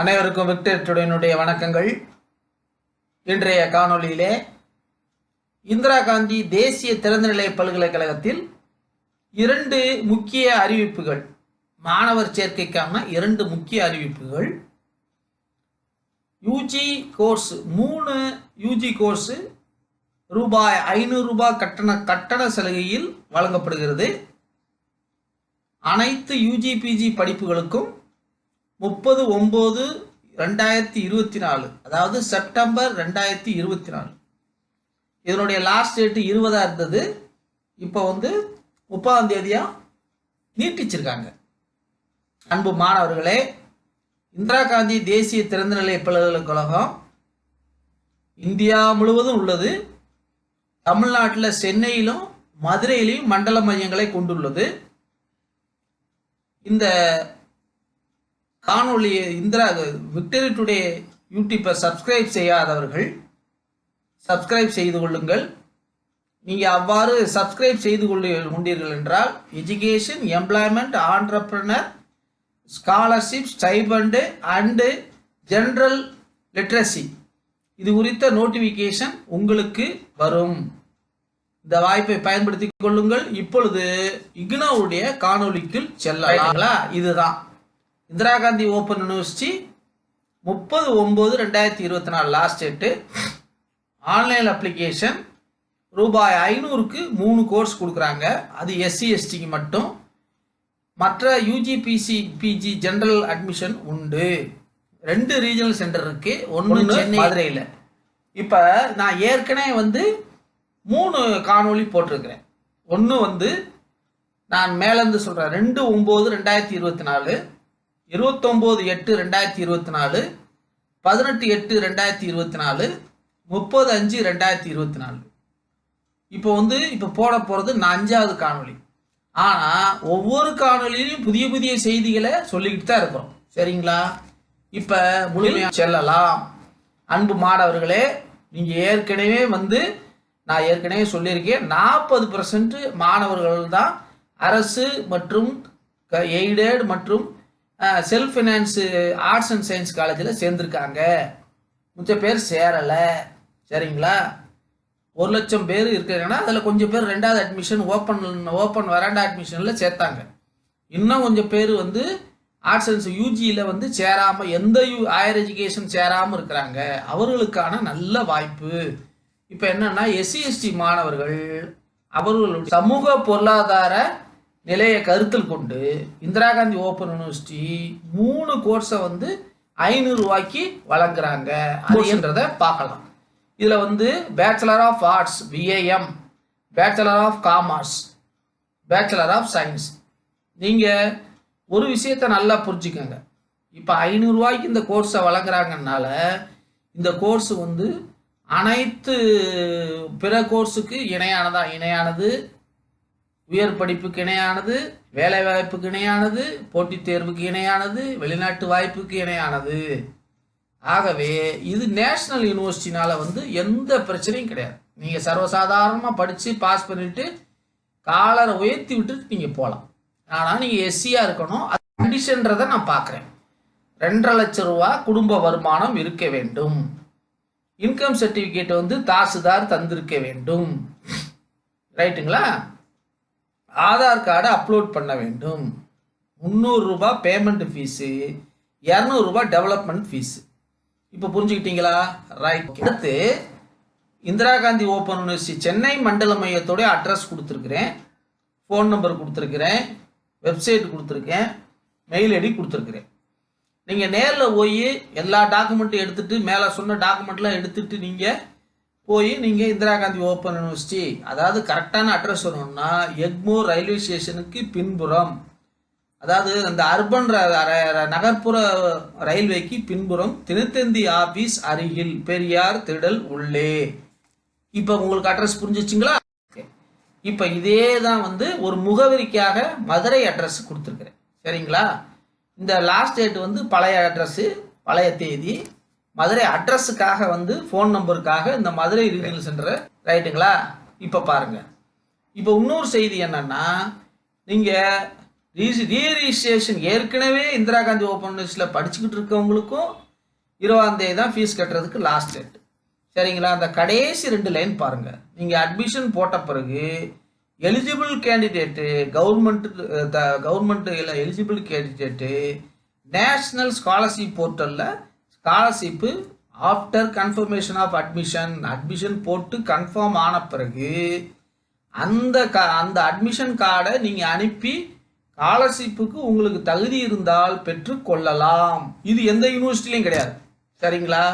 அனைவருக்கும் விக்டர் டுடேனுடைய வணக்கங்கள். இன்றைய காணொளியிலே இந்திரா காந்தி தேசிய திறந்தநிலை பல்கலைக்கழகத்தில் 2 முக்கிய அறிவிப்புகள், மாணவர் சேர்க்கைக்கான 2 முக்கிய அறிவிப்புகள். யூஜி கோர்ஸ் 3 யூஜி கோர்ஸ் ரூபாய் 500 கட்டண சலுகையில் வழங்கப்படுகிறது. அனைத்து யூஜி பிஜி படிப்புகளுக்கும் 30/9/2024, அதாவது செப்டம்பர் 2024. இதனுடைய லாஸ்ட் டேட்டு 20 இருந்தது. இப்போ 30ஆம் தேதியா நீட்டிச்சிருக்காங்க. அன்பு மாணவர்களே, இந்திரா காந்தி தேசிய திறந்தநிலை பல்கலைக்கழகம் இந்தியா முழுவதும் உள்ளது. தமிழ்நாட்டில் சென்னையிலும் மதுரையிலும் மண்டல மையங்களை கொண்டுள்ளது. இந்த காணொளி விக்டரி டுடே யூடியூப்பை சப்ஸ்கிரைப் செய்யாதவர்கள் சப்ஸ்கிரைப் செய்து கொள்ளுங்கள். நீங்கள் அவ்வாறு சப்ஸ்கிரைப் செய்து கொண்டீர்கள் என்றால் education, employment, entrepreneur, scholarship, stipend and general literacy இது குறித்த நோட்டிஃபிகேஷன் உங்களுக்கு வரும். இந்த வாய்ப்பை பயன்படுத்தி கொள்ளுங்கள். இப்பொழுது இக்னோவுடைய காணொளிக்கு செல்லலாங்களா? இதுதான் Indira Gandhi open university 30/9/2024 last date. Online application ரூபாய் 500க்கு 3 கோர்ஸ் கொடுக்குறாங்க. அது எஸ்சி எஸ்டிக்கு மட்டும். மற்ற யூஜி பிஜி ஜெனரல் அட்மிஷன் உண்டு. 2 ரீஜனல் சென்டர் இருக்கு, ஒன்று சென்னை, மதுரையில். இப்போ நான் ஏற்கனவே 3 காணொளி போட்டிருக்கிறேன். ஒன்று நான் மேலேருந்து சொல்கிறேன், 2/9/2024, 29/8/2024, 18/8/2024, 30/5/2024. இப்போ போட போகிறது நான் 5வது காணொளி. ஆனால் ஒவ்வொரு காணொலியிலையும் புதிய புதிய செய்திகளை சொல்லிக்கிட்டு தான் இருக்கிறோம். சரிங்களா? இப்போ முழுமையாக செல்லலாம். அன்பு மாணவர்களே, நீங்கள் ஏற்கனவே நான் ஏற்கனவே சொல்லியிருக்கேன், 40% மாணவர்கள் தான் அரசு மற்றும் எய்டட் மற்றும் self finance arts and science காலேஜில் சேர்ந்துருக்காங்க. மிச்ச பேர் சேரலை. சரிங்களா? 1,00,000 பேர் இருக்கிறாங்கன்னா அதில் கொஞ்சம் பேர் 2வது அட்மிஷன் ஓப்பன் வராண்டா அட்மிஷனில் சேர்த்தாங்க. இன்னும் கொஞ்சம் பேர் ஆர்ட்ஸ் அண்ட் யூஜியில் சேராமல், எந்த ஹையர் எஜுகேஷன் சேராமல் இருக்கிறாங்க. அவர்களுக்கான நல்ல வாய்ப்பு. இப்போ என்னன்னா, எஸ்சி எஸ்டி மாணவர்கள் அவர்களுடைய சமூக பொருளாதார நிலையை கருத்தில் கொண்டு இந்திரா காந்தி ஓப்பன் யூனிவர்சிட்டி 3 கோர்ஸை 500 ரூபாய்க்கு வழங்குறாங்க. அதுன்றதை பார்க்கலாம். இதில் bachelor of arts BAM, bachelor of commerce, bachelor of science. நீங்கள் ஒரு விஷயத்தை நல்லா புரிஞ்சுக்கோங்க. இப்போ 500 ரூபாய்க்கு இந்த கோர்ஸை வழங்குறாங்கனால இந்த கோர்ஸ் அனைத்து பிற கோர்ஸுக்கு இணையானது, உயர் படிப்புக்கு இணையானது, வேலை வாய்ப்புக்கு இணையானது, போட்டித் தேர்வுக்கு இணையானது, வெளிநாட்டு வாய்ப்புக்கு இணையானது. ஆகவே இது நேஷனல் யூனிவர்சிட்டினால எந்த பிரச்சனையும் கிடையாது. நீங்கள் சர்வசாதாரணமாக படித்து பாஸ் பண்ணிவிட்டு காலரை உயர்த்தி விட்டுட்டு நீங்கள் போகலாம். ஆனால் நீங்கள் எஸ்சியாக இருக்கணும். அது கண்டிஷன்றதை நான் பார்க்குறேன். 2.5 லட்சம் ரூபா குடும்ப வருமானம் இருக்க வேண்டும். இன்கம் சர்டிஃபிகேட் தாசுதார் தந்திருக்க வேண்டும். ரைட்டுங்களா? ஆதார் கார்டை அப்லோட் பண்ண வேண்டும். 300 ரூபாய் பேமெண்ட் ஃபீஸு, 200 ரூபாய் டெவலப்மெண்ட் ஃபீஸு. இப்போ புரிஞ்சுக்கிட்டீங்களா? ரைட். அடுத்து இந்திரா காந்தி ஓப்பன் யூனிவர்சிட்டி சென்னை மண்டல மையத்தோடைய அட்ரஸ் கொடுத்துருக்குறேன், ஃபோன் நம்பர் கொடுத்துருக்குறேன், வெப்சைட் கொடுத்துருக்கேன், மெயில் ஐடி கொடுத்துருக்குறேன். நீங்கள் நேரில் போய் எல்லா டாக்குமெண்ட்டும் எடுத்துகிட்டு, மேலே சொன்ன டாக்குமெண்ட்லாம் எடுத்துகிட்டு நீங்கள் இந்திரா காந்தி ஓப்பன் யூனிவர்சிட்டி, அதாவது கரெக்டான அட்ரஸ் வரணும்னா எக்மோர் ரயில்வே ஸ்டேஷனுக்கு பின்புறம், அதாவது அந்த அர்பன் நகர்ப்புற ரயில்வேக்கு பின்புறம், தினத்தந்தி ஆபீஸ் அருகில், பெரியார் திடல் உள்ளே. இப்போ உங்களுக்கு அட்ரஸ் புரிஞ்சிச்சுங்களா? இப்போ இதே தான் ஒரு முகவரிக்காக மதுரை அட்ரஸ் கொடுத்துருக்குறேன். சரிங்களா? இந்த லாஸ்ட் டேட் பழைய அட்ரஸ்ஸு, பழைய தேதி. மதுரை அட்ரஸுக்காக ஃபோன் நம்பருக்காக இந்த மதுரை ரீஜனல் சென்டர். ரைட்டுங்களா? இப்போ பாருங்கள். இப்போ இன்னொரு செய்தி என்னன்னா, நீங்கள் ரீரிஜிஸ்ட்ரேஷன் ஏற்கனவே இந்திரா காந்தி ஓப்பன் யூனிவர்சிட்டியில் படிச்சுக்கிட்டு இருக்கவங்களுக்கும் 20ஆம் தேதி தான் ஃபீஸ் கட்டுறதுக்கு லாஸ்ட் டேட். சரிங்களா? அந்த கடைசி 2 லைன் பாருங்க. நீங்கள் அட்மிஷன் போட்ட பிறகு eligible candidate government eligible candidate national scholarship போர்ட்டலில் scholarship after confirmation of admission போட்டு கன்ஃபார்ம் ஆன பிறகு அந்த அட்மிஷன் கார்டை நீங்கள் அனுப்பி ஸ்காலர்ஷிப்புக்கு உங்களுக்கு தகுதி இருந்தால் பெற்றுக்கொள்ளலாம். இது எந்த யூனிவர்சிட்டிலையும் கிடையாது. சரிங்களா?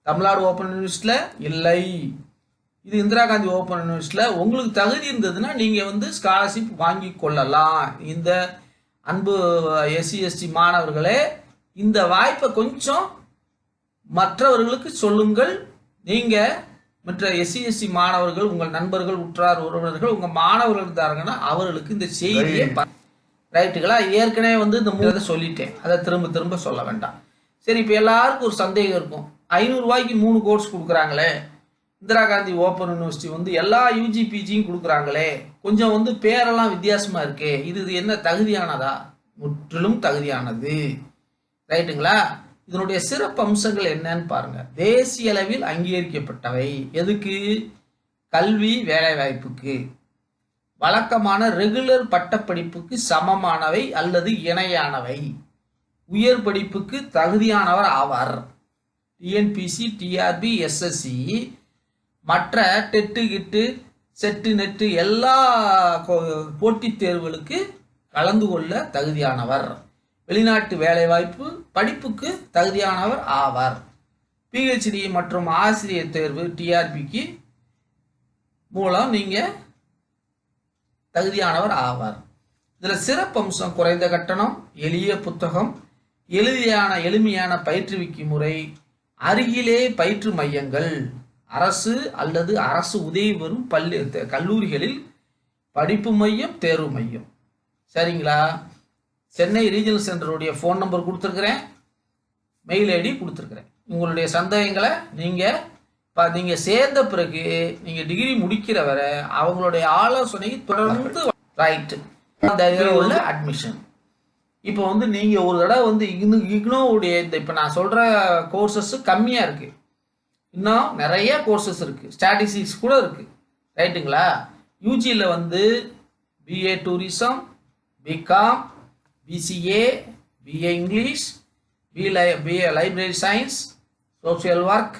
தமிழ்நாடு ஓப்பன் யூனிவர்சிட்டியில் இல்லை. இது இந்திரா காந்தி ஓப்பன் யூனிவர்சிட்டியில் உங்களுக்கு தகுதி இருந்ததுன்னா நீங்கள் ஸ்காலர்ஷிப் வாங்கி கொள்ளலாம். இந்த அன்பு SC/ST மாணவர்களே, இந்த வாய்ப்பை கொஞ்சம் மற்றவர்களுக்கு சொல்லுங்கள். நீங்கள் மற்ற SC/ST மாணவர்கள், உங்கள் நண்பர்கள், உற்றார் உறவினர்கள், உங்கள் மாணவர்கள் இருந்தாங்கன்னா அவர்களுக்கு இந்த செய்தியை ரைட்டுகளா? ஏற்கனவே இந்த 3 சொல்லிட்டேன், அதை திரும்ப சொல்ல வேண்டாம். சரி, இப்போ எல்லாருக்கும் ஒரு சந்தேகம் இருக்கும். 500 ரூபாய்க்கு 3 கோர்ஸ் கொடுக்குறாங்களே, இந்திரா காந்தி ஓப்பன் யூனிவர்சிட்டி எல்லா UG PGயும் கொடுக்குறாங்களே, கொஞ்சம் பேரெல்லாம் வித்தியாசமாக இருக்கே, இது என்ன தகுதியானதா? முற்றிலும் தகுதியானது. ரைட்டுங்களா? இதனுடைய சிறப்பு அம்சங்கள் என்னன்னு பாருங்க. தேசிய அளவில் அங்கீகரிக்கப்பட்டவை. எதுக்கு? கல்வி வேலைவாய்ப்புக்கு, வழக்கமான ரெகுலர் பட்டப்படிப்புக்கு சமமானவை அல்லது இணையானவை, உயர் படிப்புக்கு தகுதியானவர் ஆவார். TNPC, TRB, SSC மற்ற டெட்டு கிட்டு செட்டு நெட்டு எல்லா போட்டித் தேர்வுகளுக்கு கலந்து கொள்ள தகுதியானவர். வெளிநாட்டு வேலைவாய்ப்பு படிப்புக்கு தகுதியானவர் ஆவார். PhD மற்றும் ஆசிரியர் தேர்வு TRBக்கு மூலம் நீங்கள் தகுதியானவர் ஆவார். இதில் சிறப்பம்சம் குறைந்த கட்டணம், எளிய புத்தகம், எளிமையான பயிற்றுவிக்கும் முறை, அருகிலே பயிற்று மையங்கள், அரசு அல்லது அரசு உதவி பெறும் கல்லூரிகளில் படிப்பு மையம், தேர்வு மையம். சரிங்களா? சென்னை ரீஜனல் சென்டருடைய ஃபோன் நம்பர் கொடுத்துருக்குறேன், மெயில் ஐடி கொடுத்துருக்குறேன். உங்களுடைய சந்தேகங்களை நீங்கள் சேர்ந்த பிறகு நீங்கள் டிகிரி முடிக்கிற வரை அவங்களுடைய ஆலோசனை தொடர்ந்து ரைட்டு உள்ள அட்மிஷன். இப்போ நீங்கள் ஒரு தடவை இக்னோவுடைய இப்போ நான் சொல்கிற கோர்சஸ் கம்மியாக இருக்குது. இன்னும் நிறைய கோர்சஸ் இருக்குது, ஸ்டாட்டிஸ்டிக்ஸ் கூட இருக்குது. ரைட்டுங்களா? யூஜியில் BA tourism, BCom, BCA, BA English, BA library science, social work,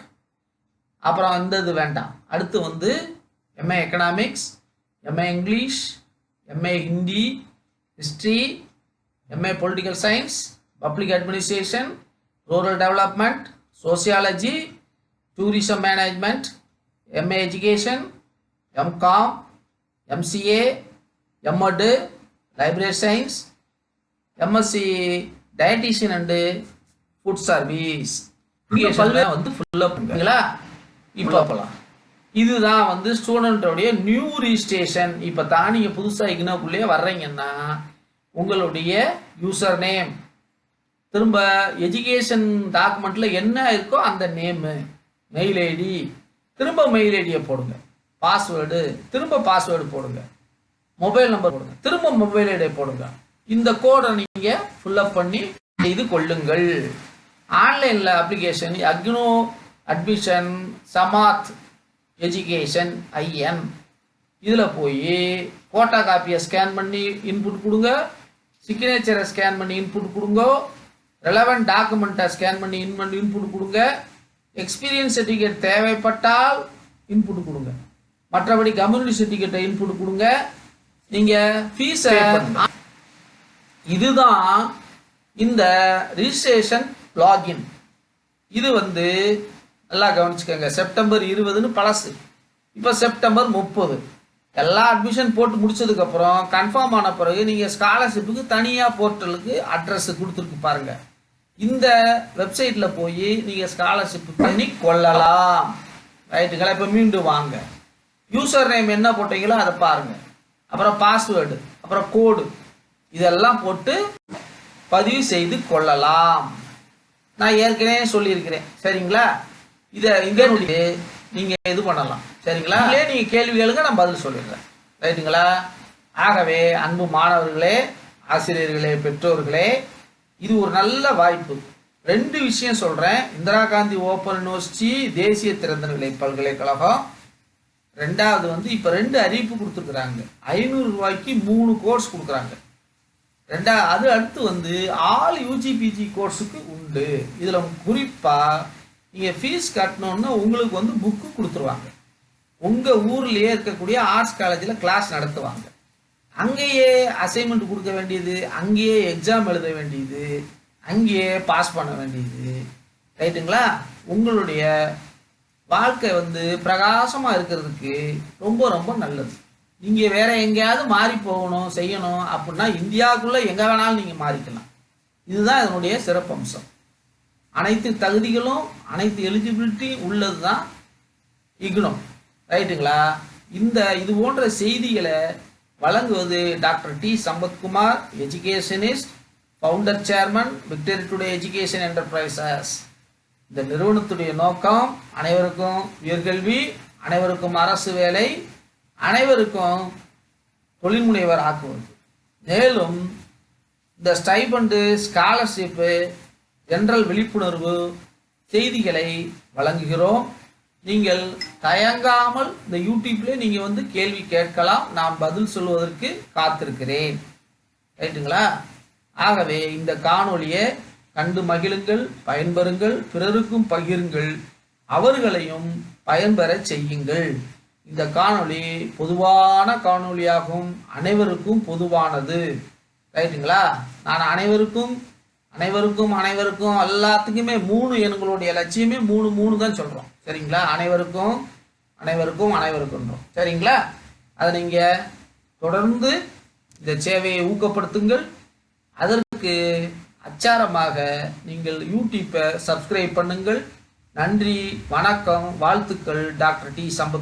அப்புறம் இது வேண்டாம். அடுத்து MA economics, MA English, MA Hindi, history, MA political science, public administration, rural development, sociology, tourism management, MA education, MCom, MCA, MEd library science, MSc dietician and food service. ஃபுல்லாக பண்ணுங்களா? இப்போ போகலாம். இதுதான் ஸ்டூடெண்ட்டோடைய new registration. இப்போ தான் நீங்கள் புதுசாக இக்னோக்குள்ளேயே வர்றீங்கன்னா உங்களுடைய யூசர் நேம், திரும்ப எஜுகேஷன் டாக்குமெண்ட்டில் என்ன இருக்கோ அந்த நேமு, மெயில் ஐடி, திரும்ப மெயில் ஐடியை போடுங்க, பாஸ்வேர்டு, திரும்ப பாஸ்வேர்டு போடுங்க, மொபைல் நம்பர் போடுங்க, திரும்ப மொபைல் ஐடியை போடுங்க. இந்த கோடை நீங்கள் ஃபுல்லப் பண்ணி செய்து கொள்ளுங்கள். ஆன்லைனில் application Acno admission Samad education IN இதில் போய் ஃபோட்டோ காப்பியை ஸ்கேன் பண்ணி இன்புட் கொடுங்க, சிக்னேச்சரை ஸ்கேன் பண்ணி இன்புட் கொடுங்க, ரெலவெண்ட் டாக்குமெண்ட்டை ஸ்கேன் பண்ணி இன்புட் கொடுங்க, எக்ஸ்பீரியன்ஸ் சர்டிஃபிகேட் தேவைப்பட்டால் இன்புட் கொடுங்க, மற்றபடி கம்யூனிட்டி சர்டிஃபிகேட்டை இன்புட் கொடுங்க. நீங்கள் ஃபீஸை இதுதான் இந்த ரிஜிஸ்ட்ரேஷன் லாகின். இது நல்லா கவனிச்சுக்கோங்க. செப்டம்பர் 20ன்னு பழசு, இப்போ செப்டம்பர் 30. எல்லா அட்மிஷன் போட்டு முடிச்சதுக்கப்புறம் கன்ஃபார்ம் ஆன பிறகு நீங்கள் ஸ்காலர்ஷிப்புக்கு தனியாக போர்ட்டலுக்கு அட்ரஸ் கொடுத்துருக்கு பாருங்க. இந்த வெப்சைட்டில் போய் நீங்கள் ஸ்காலர்ஷிப் பண்ணி கொள்ளலாம். ரைட்டுங்களா? இப்போ மீண்டும் வாங்க, யூசர் நேம் என்ன போட்டீங்களோ அதை பாருங்கள், அப்புறம் பாஸ்வேர்டு, அப்புறம் கோடு, இதெல்லாம் போட்டு பதிவு செய்து கொள்ளலாம். நான் ஏற்கனவே சொல்லியிருக்கிறேன். சரிங்களா? இதை இங்கே நீங்கள் இது பண்ணலாம். சரிங்களா? இல்லையே நீங்கள் கேள்விகளுக்கு நான் பதில் சொல்லிடுறேன். ரைட்டுங்களா? ஆகவே அன்பு மாணவர்களே, ஆசிரியர்களே, பெற்றோர்களே, இது ஒரு நல்ல வாய்ப்பு. 2 விஷயம் சொல்றேன். இந்திரா காந்தி ஓப்பன் யூனிவர்சிட்டி, தேசிய திறந்தநிலை பல்கலைக்கழகம். 2வது இப்ப 2 அறிவிப்பு கொடுத்துருக்குறாங்க. 500 ரூபாய்க்கு 3 கோர்ஸ் கொடுக்குறாங்க. அது அடுத்து ஆல் யூஜிபிஜி கோர்ஸுக்கு உண்டு. இதுல குறிப்பா நீங்க ஃபீஸ் கட்டணும்னா உங்களுக்கு புக்கு கொடுத்துருவாங்க. உங்க ஊர்லயே இருக்கக்கூடிய ஆர்ட்ஸ் காலேஜில் கிளாஸ் நடத்துவாங்க. அங்கேயே அசைன்மெண்ட் கொடுக்க வேண்டியது, அங்கேயே எக்ஸாம் எழுத வேண்டியது, அங்கேயே பாஸ் பண்ண வேண்டியது. ரைட்டுங்களா? உங்களுடைய வாழ்க்கை பிரகாசமா இருக்கிறதுக்கு ரொம்ப ரொம்ப நல்லது. நீங்க வேற எங்கேயாவது மாறி போகணும் செய்யணும் அப்படின்னா இந்தியாவுக்குள்ள எங்க வேணாலும் நீங்க மாறிக்கலாம். இதுதான் இதனுடைய சிறப்பம்சம். அனைத்து தகுதிகளும் அனைத்து எலிஜிபிலிட்டி உள்ளதுதான் இக்னோ. ரைட்டுங்களா? இது போன்ற செய்திகளை வழங்குவது doctor D Sampathkumar, educationist, founder chairman, Victory Today Education Enterprises. இந்த நிறுவனத்துடைய நோக்கம் அனைவருக்கும் உயர்கல்வி, அனைவருக்கும் அரசு வேலை, அனைவருக்கும் தொழில் முனைவர் ஆக்குவது. மேலும் இந்த ஸ்டைபண்டு, ஸ்காலர்ஷிப்பு, ஜெனரல் விழிப்புணர்வு செய்திகளை வழங்குகிறோம். நீங்கள் தயங்காமல் இந்த யூடியூப்ல நீங்க கேள்வி கேட்கலாம். நான் பதில் சொல்வதற்கு காத்திருக்கிறேன். ரைட்டுங்களா? ஆகவே இந்த காணொளியை கண்டு மகிழுங்கள், பயன்பெறுங்கள், பிறருக்கும் பகிருங்கள், அவர்களையும் பயன்பெற செய்யுங்கள். இந்த காணொளி பொதுவான காணொளியாகும், அனைவருக்கும் பொதுவானது. ரைட்டுங்களா? நான் அனைவருக்கும் எல்லாத்துக்குமே 3 எங்களுடைய லட்சியமே 3 தான் சொல்றோம். சரிங்களா? அனைவருக்கும் சரிங்களா? அதை நீங்க தொடர்ந்து இந்த சேவையை ஊக்கப்படுத்துங்கள். அதற்கு அச்சாரமாக நீங்கள் யூடியூப்பை சப்ஸ்கிரைப் பண்ணுங்கள். நன்றி, வணக்கம், வாழ்த்துக்கள். Doctor D Sampath.